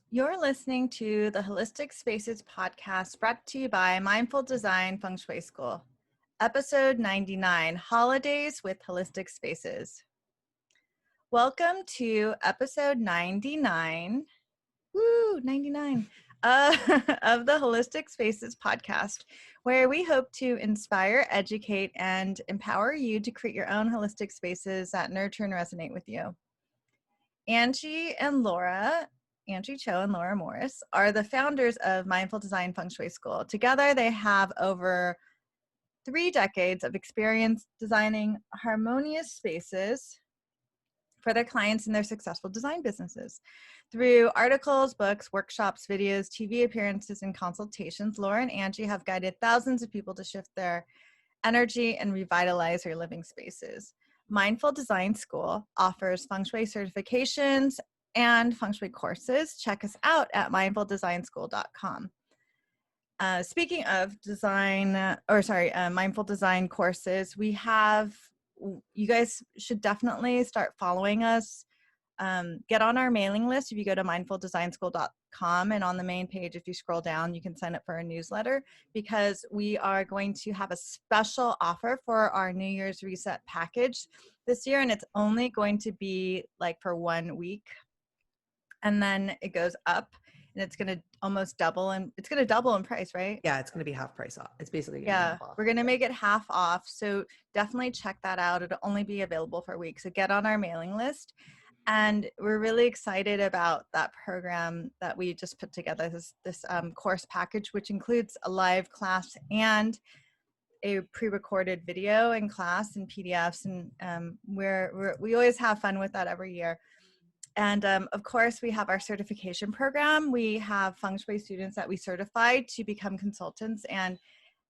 You're listening to the Holistic Spaces podcast brought to you by Mindful Design Feng Shui School, episode 99, Holidays with Holistic Spaces. Welcome to episode 99, 99, of the Holistic Spaces podcast, where we hope to inspire, educate, and empower you to create your own holistic spaces that nurture and resonate with you. Anjie Cho and Laura Morris are the founders of Mindful Design Feng Shui School. Together, they have over 3 decades of experience designing harmonious spaces for their clients in their successful design businesses. Through articles, books, workshops, videos, TV appearances, and consultations, Laura and Anjie have guided thousands of people to shift their energy and revitalize their living spaces. Mindful Design School offers Feng Shui certifications and Feng Shui courses. Check us out at mindfuldesignschool.com. Speaking of Mindful Design courses, you guys should definitely start following us. Get on our mailing list if you go to mindfuldesignschool.com, and on the main page, if you scroll down, you can sign up for a newsletter, because we are going to have a special offer for our New Year's Reset package this year, and it's only going to be like for 1 week, and then it goes up, and it's going to almost double, and it's going to double in price, right? Yeah, it's going to be half price off. It's basically going to be half off. We're going to make it half off, so definitely check that out. It'll only be available for a week, so get on our mailing list. And we're really excited about that program that we just put together, this course package, which includes a live class and a pre-recorded video and class and PDFs. And we always have fun with that every year. And of course, we have our certification program. We have Feng Shui students that we certify to become consultants. And,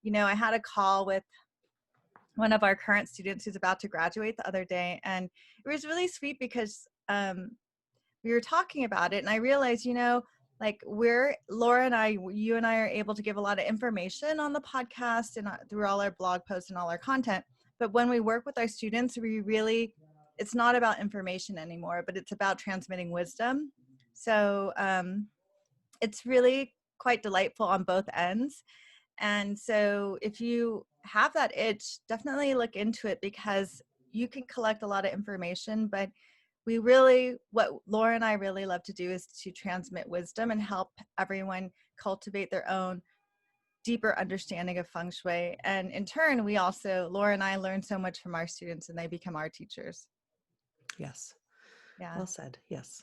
I had a call with one of our current students who's about to graduate the other day, and it was really sweet because we were talking about it, and I realized, Laura and you and I are able to give a lot of information on the podcast and through all our blog posts and all our content. But when we work with our students, it's not about information anymore, but it's about transmitting wisdom. So it's really quite delightful on both ends. And so if you have that itch, definitely look into it, because you can collect a lot of information, but what Laura and I really love to do is to transmit wisdom and help everyone cultivate their own deeper understanding of Feng Shui. And in turn, Laura and I learn so much from our students, and they become our teachers. Yes. Yeah. Well said. Yes.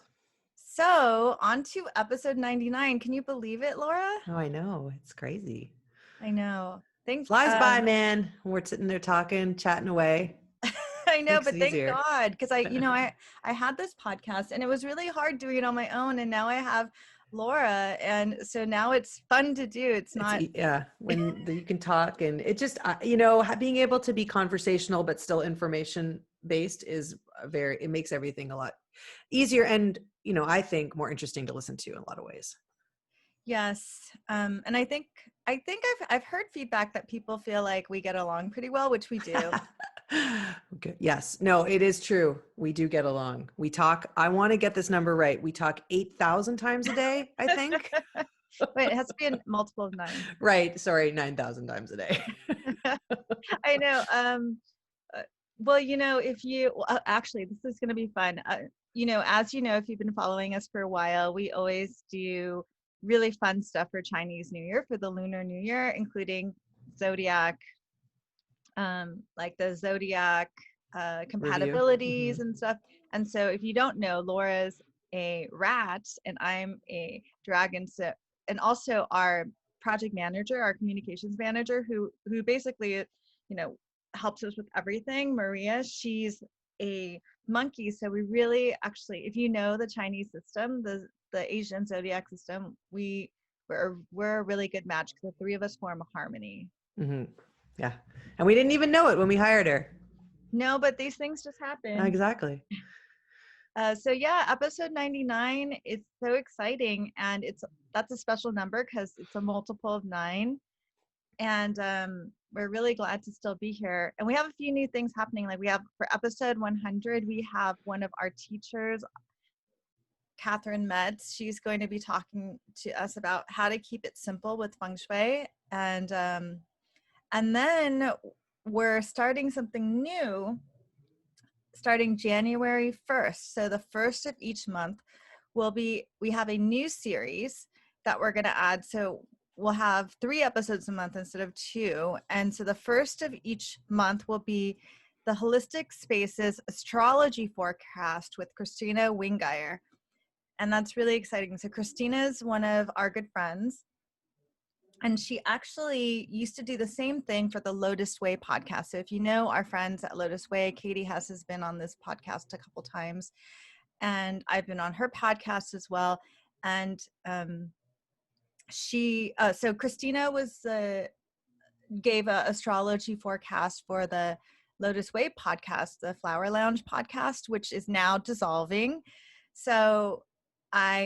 So on to episode 99. Can you believe it, Laura? Oh, I know. It's crazy. I know. Thanks. Flies by, man. We're sitting there talking, chatting away. I know, Makes but it thank easier. God, because I had this podcast, and it was really hard doing it on my own, and now I have Laura, and so now it's fun to do. When you can talk, and it just being able to be conversational but still information based is it makes everything a lot easier, and I think more interesting to listen to in a lot of ways. Yes. And I think I've heard feedback that people feel like we get along pretty well, which we do. Okay. Yes. No, it is true. We do get along. We talk. I want to get this number right. We talk 8,000 times a day, I think. Wait, it has to be a multiple of 9. Right. Sorry, 9,000 times a day. I know. Well, actually, this is going to be fun. As if you've been following us for a while, we always do really fun stuff for Chinese New Year, for the Lunar New Year, including zodiac, like the zodiac compatibilities and stuff. And so if you don't know, Laura's a rat and I'm a dragon. So, and also our project manager, our communications manager, who basically, helps us with everything, Maria, she's a monkey. So we really, actually, if you know the Chinese system, the Asian zodiac system, we're a really good match, because the 3 of us form a harmony. Mm-hmm. Yeah. And we didn't even know it when we hired her. No, but these things just happen. Exactly. So yeah, episode 99, it's so exciting, and that's a special number because it's a multiple of 9. And we're really glad to still be here. And we have a few new things happening. Like, we have, for episode 100, we have one of our teachers Catherine Metz. She's going to be talking to us about how to keep it simple with Feng Shui. And then we're starting something new starting January 1st. So the first of each month we have a new series that we're going to add. So we'll have 3 episodes a month instead of 2. And so the first of each month will be the Holistic Spaces Astrology Forecast with Christina Wingeyer. And that's really exciting. So Christina is one of our good friends. And she actually used to do the same thing for the Lotus Way podcast. So if you know our friends at Lotus Way, Katie Hess has been on this podcast a couple times, and I've been on her podcast as well. And so Christina gave a astrology forecast for the Lotus Way podcast, the Flower Lounge podcast, which is now dissolving. So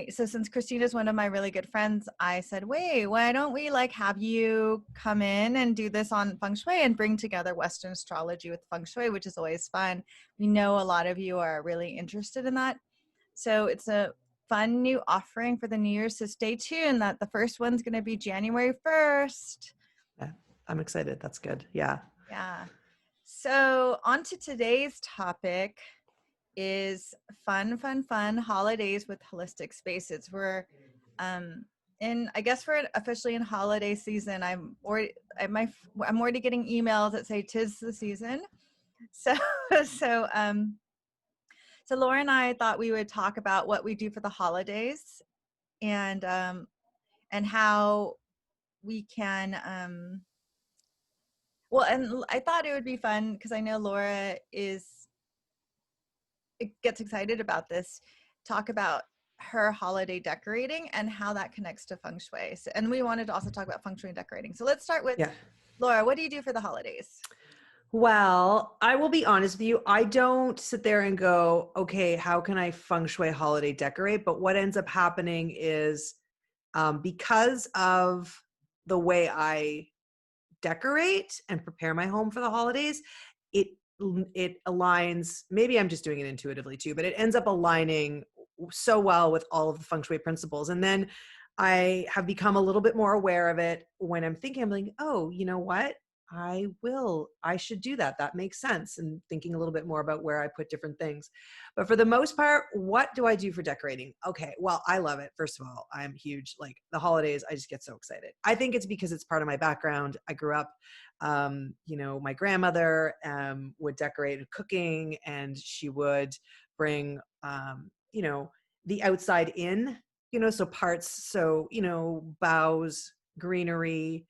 since Christina's one of my really good friends, I said, wait, why don't we have you come in and do this on Feng Shui and bring together Western astrology with Feng Shui, which is always fun. We know a lot of you are really interested in that. So it's a fun new offering for the New Year. So stay tuned that the first one's going to be January 1st. Yeah, I'm excited. That's good. Yeah. Yeah. So on to today's topic is fun holidays with holistic spaces. We're we're officially in holiday season. I'm already getting emails that say 'tis the season. So so Laura and I thought we would talk about what we do for the holidays and how we can and I thought it would be fun because I know Laura gets excited about this, talk about her holiday decorating and how that connects to Feng Shui. So, and we wanted to also talk about Feng Shui and decorating. So let's start with Laura. What do you do for the holidays? Well, I will be honest with you. I don't sit there and go, okay, how can I Feng Shui holiday decorate? But what ends up happening is because of the way I decorate and prepare my home for the holidays, it aligns. Maybe I'm just doing it intuitively too, but it ends up aligning so well with all of the Feng Shui principles. And then I have become a little bit more aware of it when I'm thinking, I'm like, oh, you know what? I should do that. That makes sense. And thinking a little bit more about where I put different things. But for the most part, what do I do for decorating? Okay. Well, I love it. First of all, I'm huge. Like the holidays, I just get so excited. I think it's because it's part of my background. I grew up, my grandmother would decorate cooking, and she would bring, the outside in, so parts, boughs, greenery,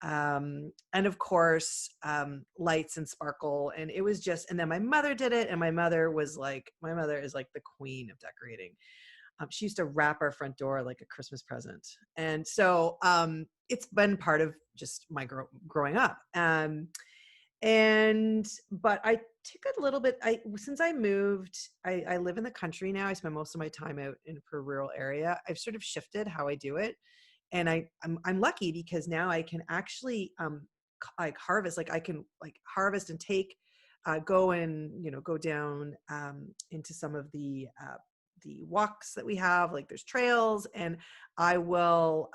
and of course lights and sparkle. And it was just, and then my mother did it, and my mother is like the queen of decorating. She used to wrap our front door like a Christmas present. And so it's been part of just my growing up. But I took a little bit, since I moved, I live in the country now. I spend most of my time out in a rural area. I've sort of shifted how I do it. And I'm lucky because now I can actually harvest. Like I can harvest and take, go down into some of the walks that we have. Like there's trails, and I will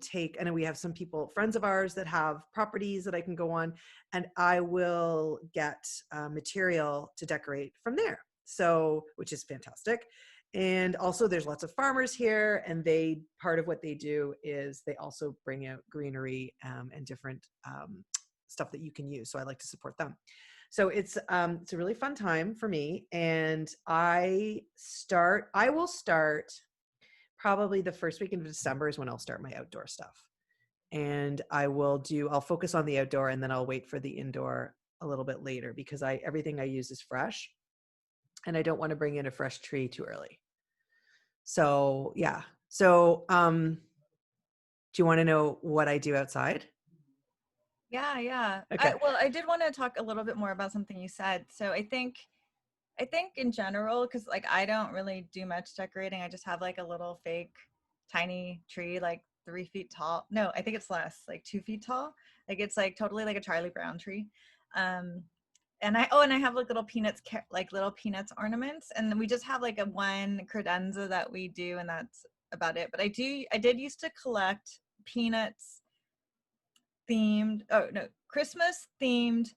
take, and we have some friends of ours that have properties that I can go on, and I will get material to decorate from there. So, which is fantastic. And also there's lots of farmers here, and part of what they do is they also bring out greenery and different stuff that you can use. So I like to support them. So it's a really fun time for me. And I will start probably the first week of December is when I'll start my outdoor stuff. And I'll focus on the outdoor, and then I'll wait for the indoor a little bit later, because everything I use is fresh, and I don't want to bring in a fresh tree too early. So, yeah. So, do you want to know what I do outside? Yeah. Okay. I did want to talk a little bit more about something you said. So I think in general, because I don't really do much decorating. I just have a little fake tiny tree, 3 feet tall. No, I think it's less, 2 feet tall. It's totally like a Charlie Brown tree. and I have like little peanuts, like little peanuts ornaments, and then we just have like a one credenza that we do, and that's about it. But I did used to collect peanuts themed, oh no, Christmas themed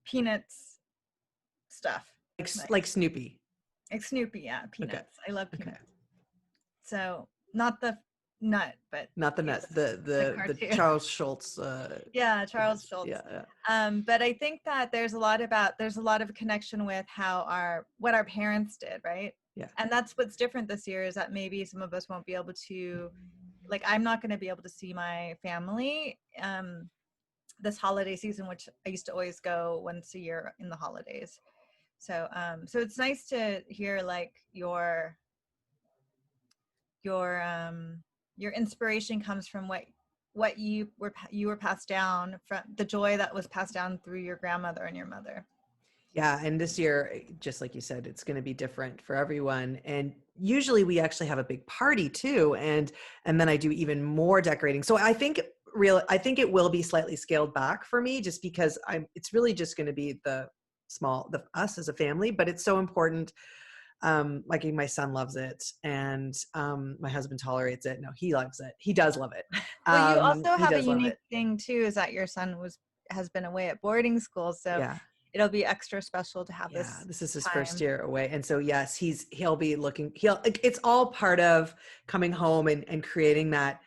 peanuts stuff, Like Snoopy. like Snoopy, yeah, Okay. peanuts. I love Okay. peanuts. So not the nut, but Not the yeah, nuts, the the cartoon. Charles Schultz Yeah, Charles peanuts. Schultz. Yeah, yeah. But I think that there's a lot of connection with what our parents did, right? Yeah. And that's what's different this year is that maybe some of us won't be able to, like, I'm not going to be able to see my family this holiday season, which I used to always go once a year in the holidays. So so it's nice to hear like your your inspiration comes from what you were passed down from, the joy that was passed down through your grandmother and your mother. Yeah, and this year, just like you said, it's going to be different for everyone. And usually we actually have a big party too, and then I do even more decorating. So I think it will be slightly scaled back for me just because it's really just going to be the us as a family, but it's so important. Like my son loves it, and my husband tolerates it. No, he loves it. He does love it. Well, you also He have a does love unique it. thing too, is that your son has been away at boarding school, so Yeah. it'll be extra special to have Yeah, this this is his first time. year away. And so yes, he'll be looking he'll like, it's all part of coming home and creating that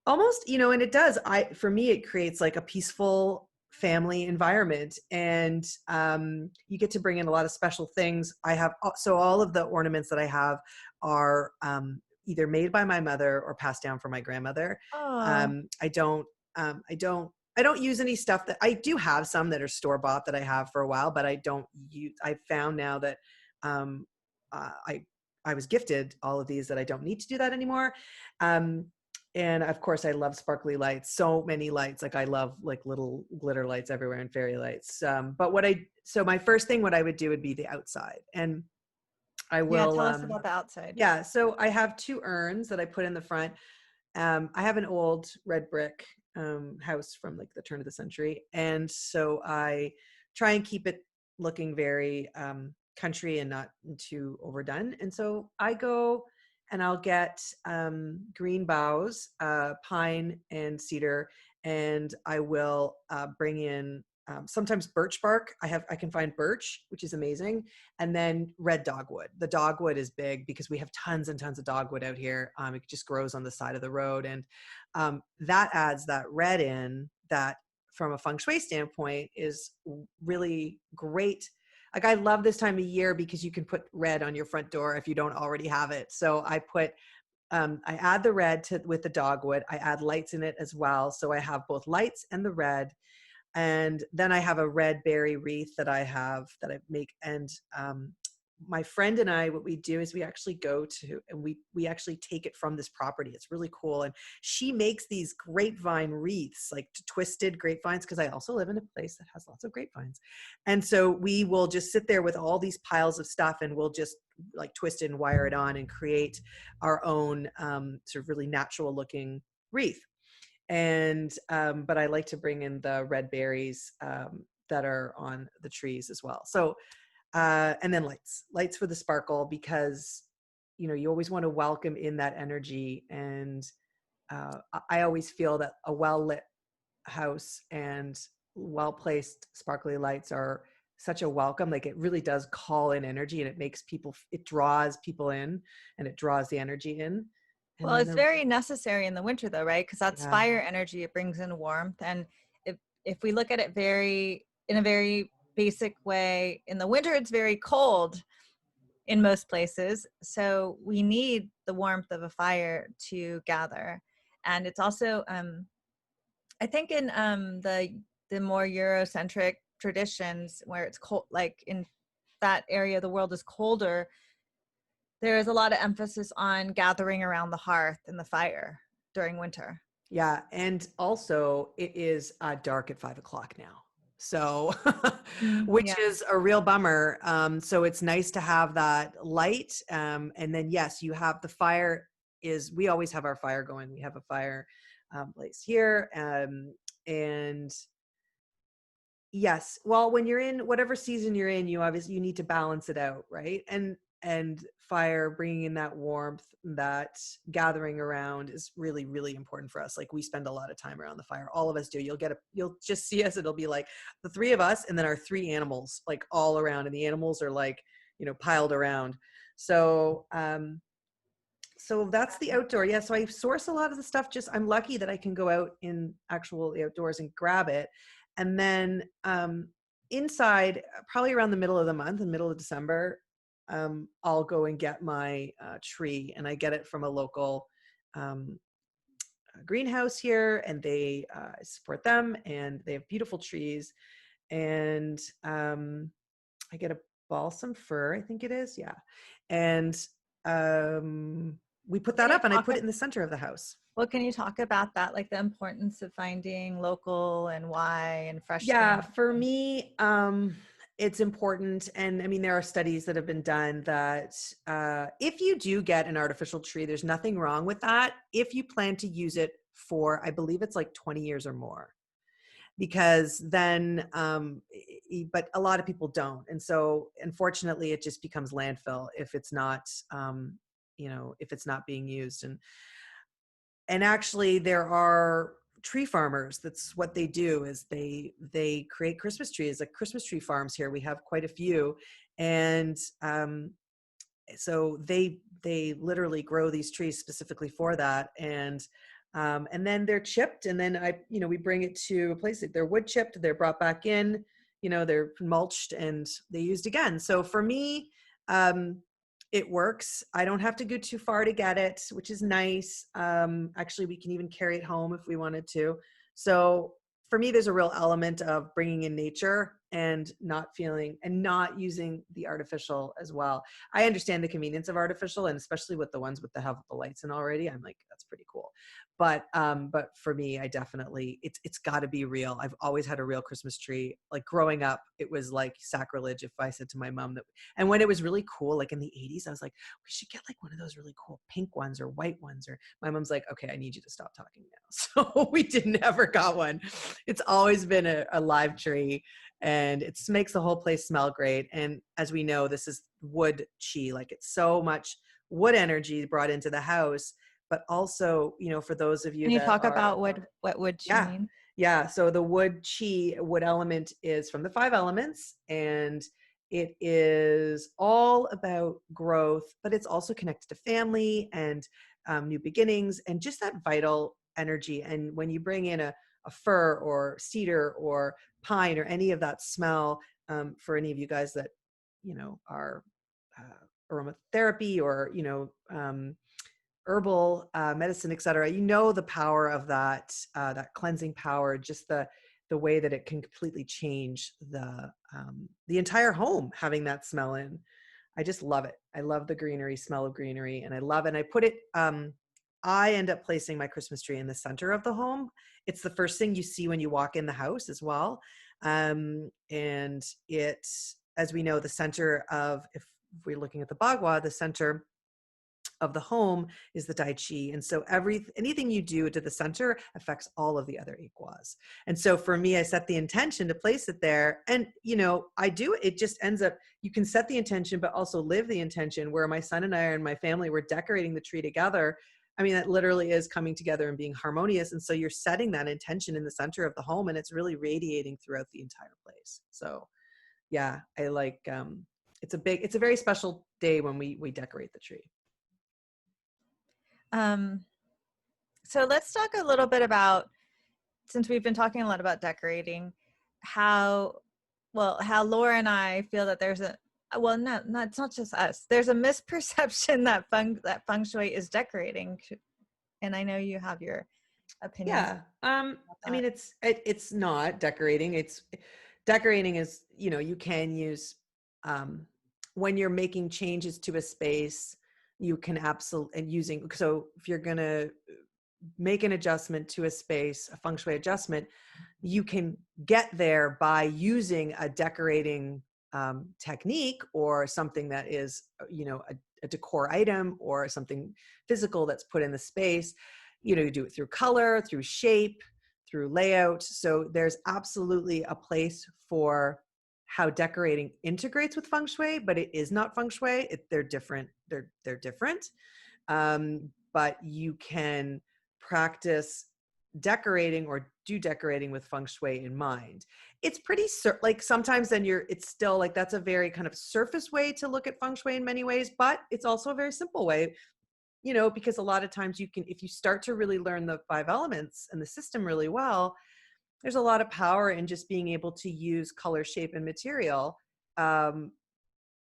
almost, and it does. For me it creates like a peaceful family environment, and you get to bring in a lot of special things. So all of the ornaments that I have are either made by my mother or passed down from my grandmother. Oh, I don't I don't use any stuff that I do have some that are store bought that I have for a while, but I don't use. I found now that um, I was gifted all of these that I don't need to do that anymore. Um, and of course, I love sparkly lights. So many lights. Like I love like little glitter lights everywhere and fairy lights. But so my first thing, what I would do would be the outside, and I yeah, will. tell us about the outside. Yeah. So I have two urns that I put in the front. I have an old red brick house from like the turn of the century, and so I try and keep it looking very country and not too overdone. And so I go and I'll get green boughs, pine and cedar, and I will bring in sometimes birch bark. I can find birch, which is amazing, and then red dogwood. The dogwood is big because we have tons and tons of dogwood out here. It just grows on the side of the road, and that adds that red in that from a feng shui standpoint is really great. Like I love this time of year because you can put red on your front door if you don't already have it. So I add the red with the dogwood. I add lights in it as well. So I have both lights and the red, and then I have a red berry wreath that I make. And my friend and I, what we do is we actually go to, and we actually take it from this property. It's really cool. And she makes these grapevine wreaths, like twisted grapevines, because I also live in a place that has lots of grapevines. And so we will just sit there with all these piles of stuff, and we'll just like twist it and wire it on and create our own sort of really natural looking wreath. And but I like to bring in the red berries that are on the trees as well. So and then lights for the sparkle, because you always want to welcome in that energy. And I always feel that a well lit house and well placed sparkly lights are such a welcome. Like it really does call in energy, and it draws people in, and it draws the energy in. And Well, then it's very necessary in the winter though, right? Because that's yeah. fire energy. It brings in warmth. And if we look at it in a very basic way, in the winter it's very cold in most places. So we need the warmth of a fire to gather. And it's also I think in the more Eurocentric traditions where it's cold, like in that area of the world is colder, there is a lot of emphasis on gathering around the hearth and the fire during winter. Yeah, and also it is dark at 5 o'clock now, so which Yeah. is a real bummer. So it's nice to have that light, and then yes, you have the fire. We always have our fire going. We have a fire place here, and Yes. Well, when you're in whatever season you're in, you need to balance it out, right? And fire, bringing in that warmth, that gathering around is really, really important for us. Like we spend a lot of time around the fire. All of us do. You'll just see us. It'll be like the three of us and then our three animals, like all around, and the animals are like, piled around. So, so that's the outdoor. Yeah. So I source a lot of the stuff. I'm lucky that I can go out in actual outdoors and grab it. And then inside, probably around the middle of the month, in the middle of December, I'll go and get my tree, and I get it from a local um, greenhouse here, and they support them, and they have beautiful trees. And I get a balsam fir, I think it is. Yeah. And we put Can that you up, and I talk put it in the center of the house. Well, can you talk about that, like the importance of finding local and why and fresh Yeah, things? for me, it's important. And I mean, there are studies that have been done that if you do get an artificial tree, there's nothing wrong with that if you plan to use it for, I believe it's like 20 years or more. Because then but a lot of people don't, and so unfortunately it just becomes landfill if it's not if it's not being used. And actually there are tree farmers, that's what they do, is they create Christmas trees, like Christmas tree farms here. We have quite a few. And so they literally grow these trees specifically for that. And then they're chipped, and then we bring it to a place that they're wood chipped, they're brought back in, they're mulched, and they used again. So for me, um, it works. I don't have to go too far to get it, which is nice. Actually, we can even carry it home if we wanted to. So for me, there's a real element of bringing in nature and not using the artificial as well. I understand the convenience of artificial, and especially with the ones with the lights in already, I'm like, that's pretty cool. But for me, I definitely, it's got to be real. I've always had a real Christmas tree. Like growing up, it was like sacrilege if I said to my mom that. And when it was really cool, like in the 80s, I was like, we should get like one of those really cool pink ones or white ones. Or my mom's like, okay, I need you to stop talking now. So we never got one. It's always been a live tree, and it makes the whole place smell great. And as we know, this is wood chi, like it's so much wood energy brought into the house. But also, for those of you Can you that talk are, about what would she yeah, mean? yeah. So the wood element is from the five elements, and it is all about growth, but it's also connected to family and new beginnings and just that vital energy. And when you bring in a fir or cedar or pine or any of that smell, for any of you guys that, are aromatherapy or, herbal medicine, et cetera, the power of that cleansing power, just the way that it can completely change the entire home, having that smell in. I just love it. I love the greenery, smell of greenery, and I love it. And I put it, I end up placing my Christmas tree in the center of the home. It's the first thing you see when you walk in the house as well. And it, as we know, the center of, if we're looking at the Bagua, the center of the home is the Tai Chi. And so anything you do to the center affects all of the other Iquas. And so for me, I set the intention to place it there. And, I do, it just ends up, you can set the intention, but also live the intention, where my son and I and my family were decorating the tree together. I mean, that literally is coming together and being harmonious. And so you're setting that intention in the center of the home, and it's really radiating throughout the entire place. So yeah, I like, it's a very special day when we decorate the tree. Um, so let's talk a little bit about, since we've been talking a lot about decorating, how Laura and I feel that there's it's not just us. There's a misperception that feng shui is decorating, and I know you have your opinions. Yeah. I mean, it's not decorating. It's decorating is, you can use, when you're making changes to a space, you can absolutely, and so if you're going to make an adjustment to a space, a feng shui adjustment, you can get there by using a decorating technique, or something that is, a decor item, or something physical that's put in the space. You do it through color, through shape, through layout. So there's absolutely a place for how decorating integrates with feng shui, but it is not feng shui. They're different. They're different. But you can practice decorating or do decorating with feng shui in mind. It's pretty like sometimes then it's still like, that's a very kind of surface way to look at feng shui in many ways, but it's also a very simple way, because a lot of times you can, if you start to really learn the 5 elements and the system really well, there's a lot of power in just being able to use color, shape, and material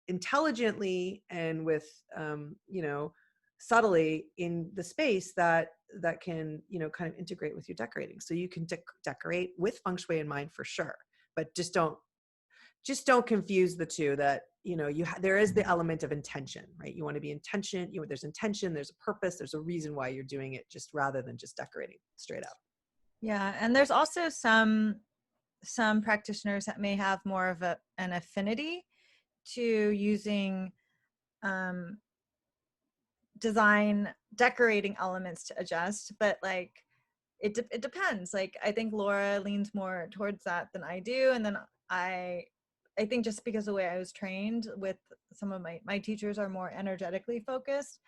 intelligently and with subtly in the space that can kind of integrate with your decorating. So you can decorate with feng shui in mind for sure, but just don't confuse the two. That there is the element of intention, right? You want to be intention. There's intention, there's a purpose, there's a reason why you're doing it, just rather than just decorating straight up. Yeah, and there's also some practitioners that may have more of an affinity to using decorating elements to adjust, but like it depends. Like I think Laura leans more towards that than I do, and then I think just because the way I was trained with some of my teachers are more energetically focused.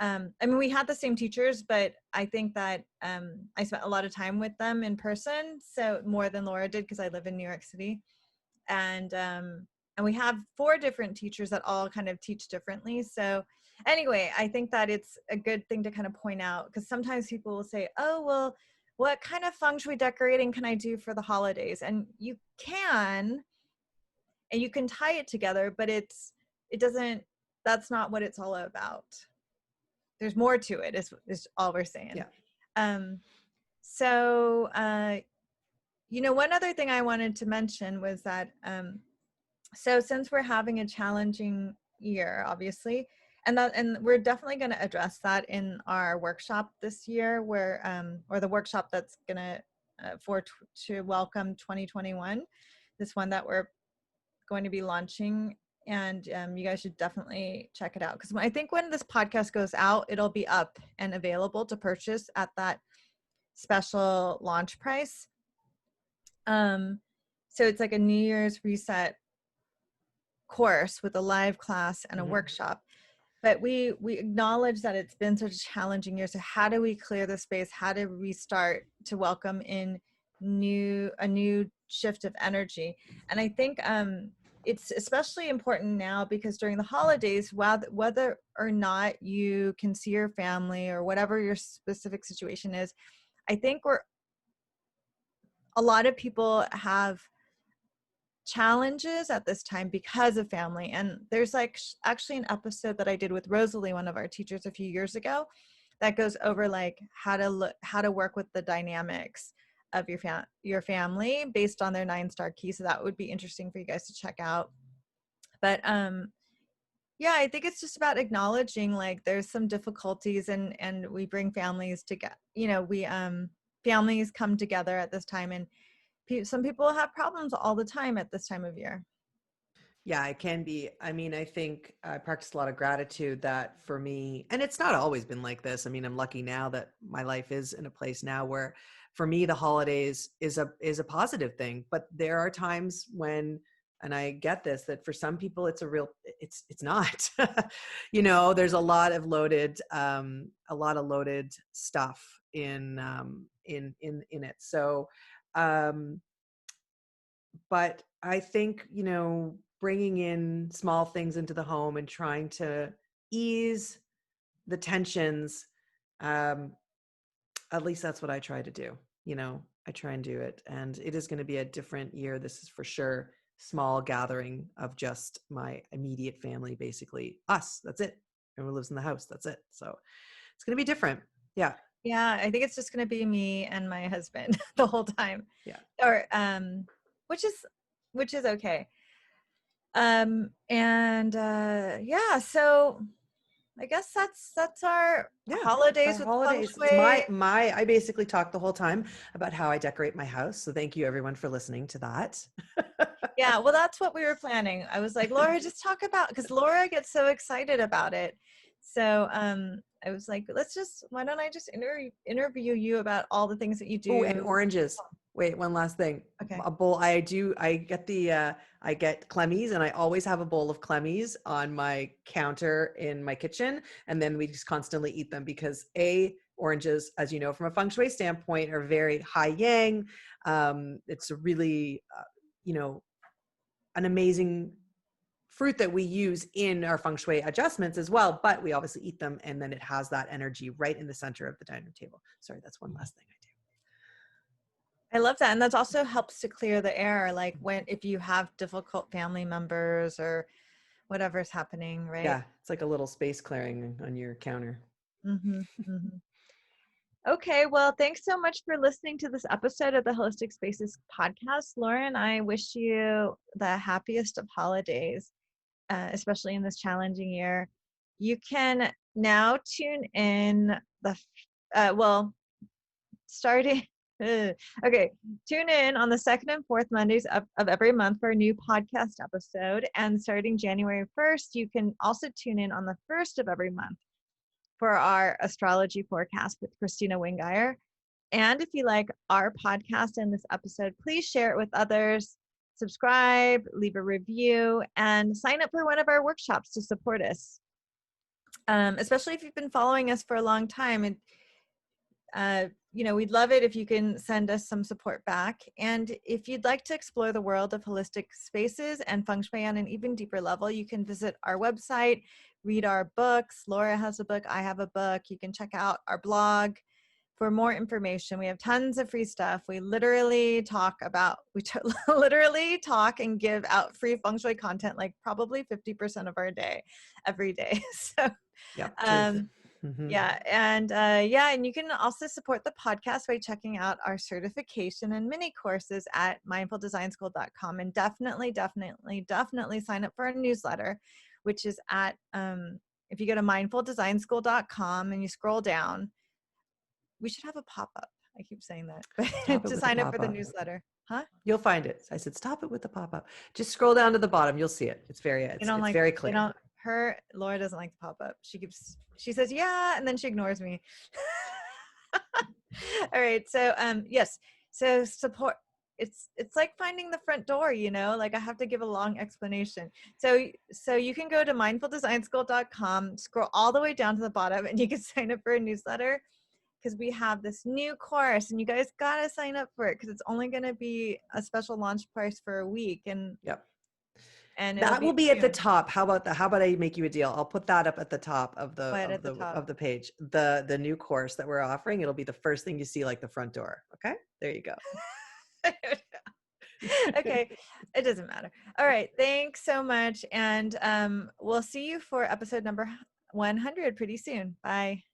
I mean, we had the same teachers, but I think that I spent a lot of time with them in person, so more than Laura did because I live in New York City, and we have 4 different teachers that all kind of teach differently. So anyway, I think that it's a good thing to kind of point out, because sometimes people will say, oh, well, what kind of feng shui decorating can I do for the holidays? And you can, and you can tie it together, but it doesn't, that's not what it's all about. There's more to it, is all we're saying. Yeah. So one other thing I wanted to mention was that so since we're having a challenging year, obviously, and we're definitely going to address that in our workshop this year, where or the workshop that's going to to welcome 2021, this one that we're going to be launching, and you guys should definitely check it out, because I think when this podcast goes out, it'll be up and available to purchase at that special launch price. So it's like a New Year's reset course with a live class and a workshop. But we acknowledge that it's been such a challenging year. So how do we clear the space? How do we start to welcome in a new shift of energy? And I think it's especially important now because during the holidays, whether or not you can see your family or whatever your specific situation is, I think a lot of people have challenges at this time because of family. And there's like actually an episode that I did with Rosalie, one of our teachers, a few years ago, that goes over like how to work with the dynamics of your family based on their 9-star key. So that would be interesting for you guys to check out. But yeah, I think it's just about acknowledging like there's some difficulties, and we bring families together. We families come together at this time, and some people have problems all the time at this time of year. Yeah, it can be. I mean, I think I practice a lot of gratitude that for me, and it's not always been like this. I mean, I'm lucky now that my life is in a place now where for me, the holidays is a positive thing, but there are times when, and I get this, that for some people it's not, there's a lot of loaded stuff in it. So, but I think, bringing in small things into the home and trying to ease the tensions, at least that's what I try to do. I try and do it. And it is going to be a different year. This is for sure. Small gathering of just my immediate family, basically us. That's it. Everyone lives in the house. That's it. So it's going to be different. Yeah. Yeah. I think it's just going to be me and my husband the whole time. Yeah. Or, which is okay. And yeah, so I guess that's our holidays with holidays. Feng Shui. I basically talked the whole time about how I decorate my house. So thank you everyone for listening to that. Yeah, well, that's what we were planning. I was like, Laura, just talk about, because Laura gets so excited about it. So I was like, why don't I just interview you about all the things that you Oh, and do? oranges. Wait, one last thing. Okay. A bowl. I get I get clemmies, and I always have a bowl of clemmies on my counter in my kitchen. And then we just constantly eat them because oranges, as you know, from a feng shui standpoint, are very high yang. It's a really, you know, an amazing fruit that we use in our feng shui adjustments as well, but we obviously eat them, and then it has that energy right in the center of the dining table. Sorry, that's one last thing I do. I love that. And that also helps to clear the air. Like if you have difficult family members or whatever's happening, right? Yeah, it's like a little space clearing on your counter. Mm-hmm, mm-hmm. Okay, well, thanks so much for listening to this episode of the Holistic Spaces podcast. Lauren, I wish you the happiest of holidays, especially in this challenging year. You can now tune in starting okay, tune in on the second and fourth Mondays of every month for a new podcast episode, and starting January 1st you can also tune in on the first of every month for our astrology forecast with Christina Wingeier. And if you like our podcast and this episode, please share it with others, subscribe, leave a review, and sign up for one of our workshops to support us, especially if you've been following us for a long time. We'd love it if you can send us some support back. And if you'd like to explore the world of holistic spaces and feng shui on an even deeper level, you can visit our website, read our books. Laura has a book, I have a book. You can check out our blog for more information. We have tons of free stuff. We literally literally talk and give out free feng shui content, like probably 50% of our day, every day. So, Yep, truth. yeah. And you can also support the podcast by checking out our certification and mini courses at mindfuldesignschool.com. And definitely sign up for our newsletter, which is at, if you go to mindfuldesignschool.com and you scroll down, we should have a pop-up. I keep saying that to sign up for the newsletter. Huh? You'll find it. I said, stop it with the pop-up. Just scroll down to the bottom. You'll see it. It's very clear. Laura doesn't like the pop-up. She says, yeah, and then she ignores me. All right. So, yes. So support, it's like finding the front door, like I have to give a long explanation. So you can go to mindfuldesignschool.com, scroll all the way down to the bottom, and you can sign up for a newsletter, because we have this new course, and you guys got to sign up for it, because it's only going to be a special launch price for a week. And yep. And that will be at the top. How about that? How about I make you a deal? I'll put that up at the top of the page. The new course that we're offering. It'll be the first thing you see, like the front door. Okay, there you go. Okay, it doesn't matter. All right, thanks so much, and we'll see you for episode number 100 pretty soon. Bye.